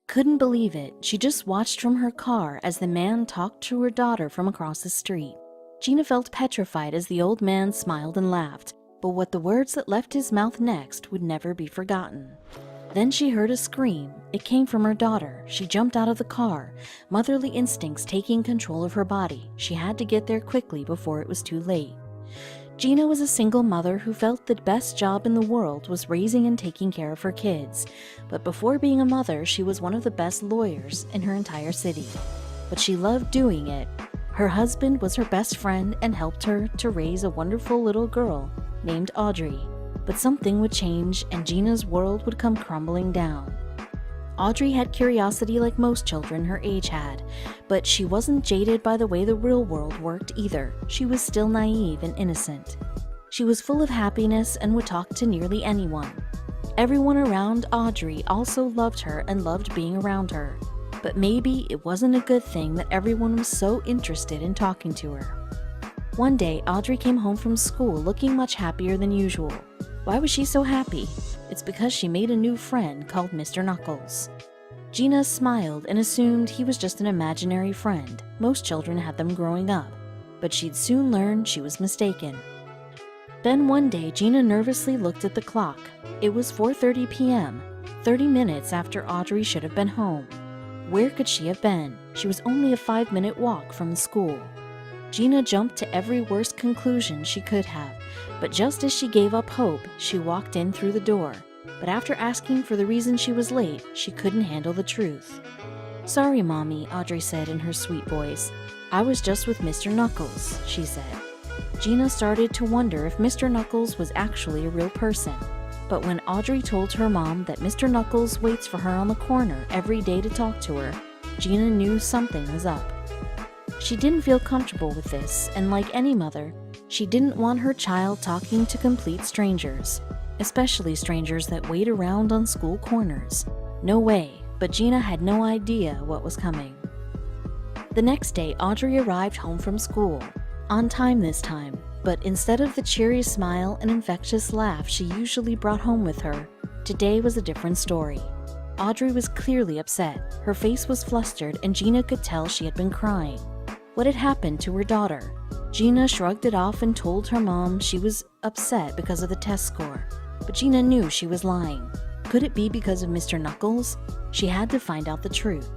couldn't believe it. She just watched from her car as the man talked to her daughter from across the street. Gina felt petrified as the old man smiled and laughed, but what the words that left his mouth next would never be forgotten. Then she heard a scream. It came from her daughter. She jumped out of the car, motherly instincts taking control of her body. She had to get there quickly before it was too late. Gina was a single mother who felt the best job in the world was raising and taking care of her kids. But before being a mother, she was one of the best lawyers in her entire city. But she loved doing it. Her husband was her best friend and helped her to raise a wonderful little girl named Audrey. But something would change and Gina's world would come crumbling down. Audrey had curiosity like most children her age had, but she wasn't jaded by the way the real world worked either. She was still naive and innocent. She was full of happiness and would talk to nearly anyone. Everyone around Audrey also loved her and loved being around her. But maybe it wasn't a good thing that everyone was so interested in talking to her. One day, Audrey came home from school looking much happier than usual. Why was she so happy? It's because she made a new friend called Mr. Knuckles. Gina smiled and assumed he was just an imaginary friend. Most children had them growing up, but she'd soon learn she was mistaken. Then one day, Gina nervously looked at the clock. It was 4:30 p.m., 30 minutes after Audrey should have been home. Where could she have been? She was only a 5-minute walk from the school. Gina jumped to every worst conclusion she could have, but just as she gave up hope, she walked in through the door. But after asking for the reason she was late, she couldn't handle the truth. "Sorry, Mommy," Audrey said in her sweet voice. "I was just with Mr. Knuckles," she said. Gina started to wonder if Mr. Knuckles was actually a real person. But when Audrey told her mom that Mr. Knuckles waits for her on the corner every day to talk to her, Gina knew something was up. She didn't feel comfortable with this, and like any mother, she didn't want her child talking to complete strangers, especially strangers that wait around on school corners. No way, but Gina had no idea what was coming. The next day, Audrey arrived home from school, on time this time, but instead of the cheery smile and infectious laugh she usually brought home with her, today was a different story. Audrey was clearly upset. Her face was flustered and Gina could tell she had been crying. What had happened to her daughter? Gina shrugged it off and told her mom she was upset because of the test score. But Gina knew she was lying. Could it be because of Mr. Knuckles? She had to find out the truth.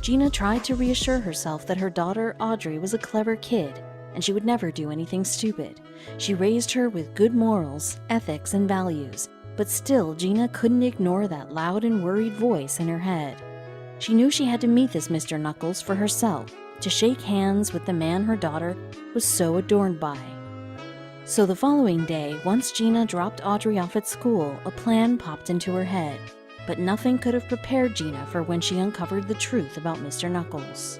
Gina tried to reassure herself that her daughter Audrey was a clever kid and she would never do anything stupid. She raised her with good morals, ethics, and values. But still, Gina couldn't ignore that loud and worried voice in her head. She knew she had to meet this Mr. Knuckles for herself, to shake hands with the man her daughter was so adorned by. So the following day, once Gina dropped Audrey off at school, a plan popped into her head. But nothing could have prepared Gina for when she uncovered the truth about Mr. Knuckles.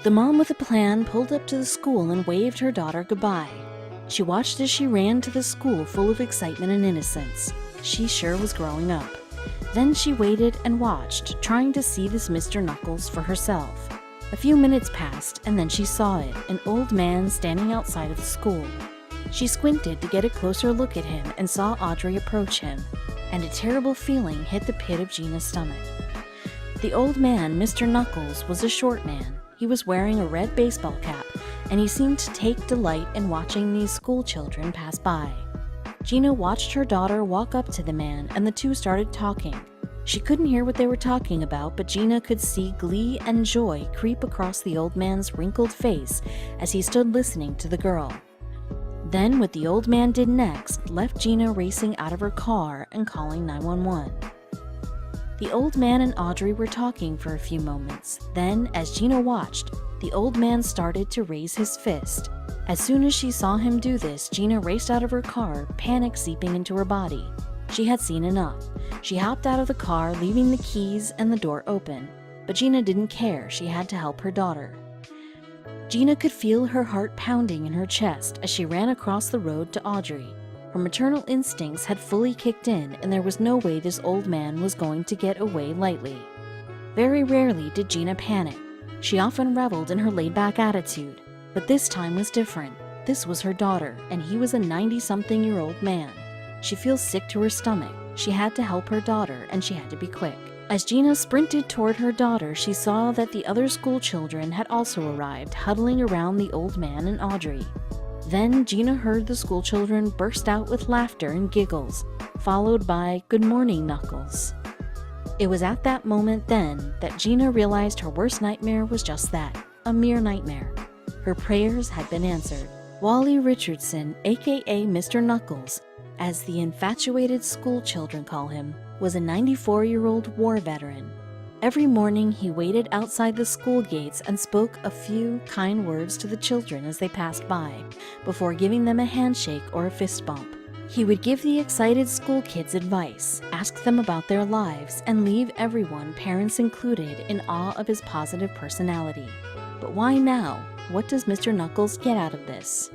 The mom with a plan pulled up to the school and waved her daughter goodbye. She watched as she ran to the school full of excitement and innocence. She sure was growing up. Then she waited and watched, trying to see this Mr. Knuckles for herself. A few minutes passed, and then she saw it, an old man standing outside of the school. She squinted to get a closer look at him and saw Audrey approach him, and a terrible feeling hit the pit of Gina's stomach. The old man, Mr. Knuckles, was a short man. He was wearing a red baseball cap, and he seemed to take delight in watching these school children pass by. Gina watched her daughter walk up to the man, and the two started talking. She couldn't hear what they were talking about, but Gina could see glee and joy creep across the old man's wrinkled face as he stood listening to the girl. Then what the old man did next left Gina racing out of her car and calling 911. The old man and Audrey were talking for a few moments. Then, as Gina watched, the old man started to raise his fist. As soon as she saw him do this, Gina raced out of her car, panic seeping into her body. She had seen enough. She hopped out of the car, leaving the keys and the door open. But Gina didn't care. She had to help her daughter. Gina could feel her heart pounding in her chest as she ran across the road to Audrey. Her maternal instincts had fully kicked in, and there was no way this old man was going to get away lightly. Very rarely did Gina panic. She often reveled in her laid-back attitude. But this time was different. This was her daughter, and he was a 90-something-year-old man. She feels sick to her stomach. She had to help her daughter, and she had to be quick. As Gina sprinted toward her daughter, she saw that the other school children had also arrived, huddling around the old man and Audrey. Then Gina heard the school children burst out with laughter and giggles, followed by "Good morning, Knuckles." It was at that moment then that Gina realized her worst nightmare was just that, a mere nightmare. Her prayers had been answered. Wally Richardson, aka Mr. Knuckles, as the infatuated school children call him, was a 94-year-old war veteran. Every morning he waited outside the school gates and spoke a few kind words to the children as they passed by, before giving them a handshake or a fist bump. He would give the excited school kids advice, ask them about their lives, and leave everyone, parents included, in awe of his positive personality. But why now? What does Mr. Knuckles get out of this?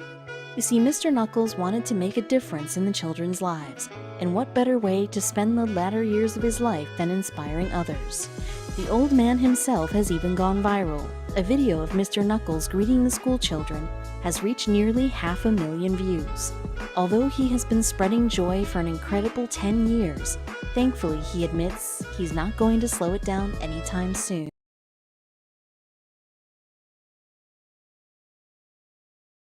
You see, Mr. Knuckles wanted to make a difference in the children's lives, and what better way to spend the latter years of his life than inspiring others? The old man himself has even gone viral. A video of Mr. Knuckles greeting the school children has reached nearly 500,000 views. Although he has been spreading joy for an incredible 10 years, thankfully he admits he's not going to slow it down anytime soon.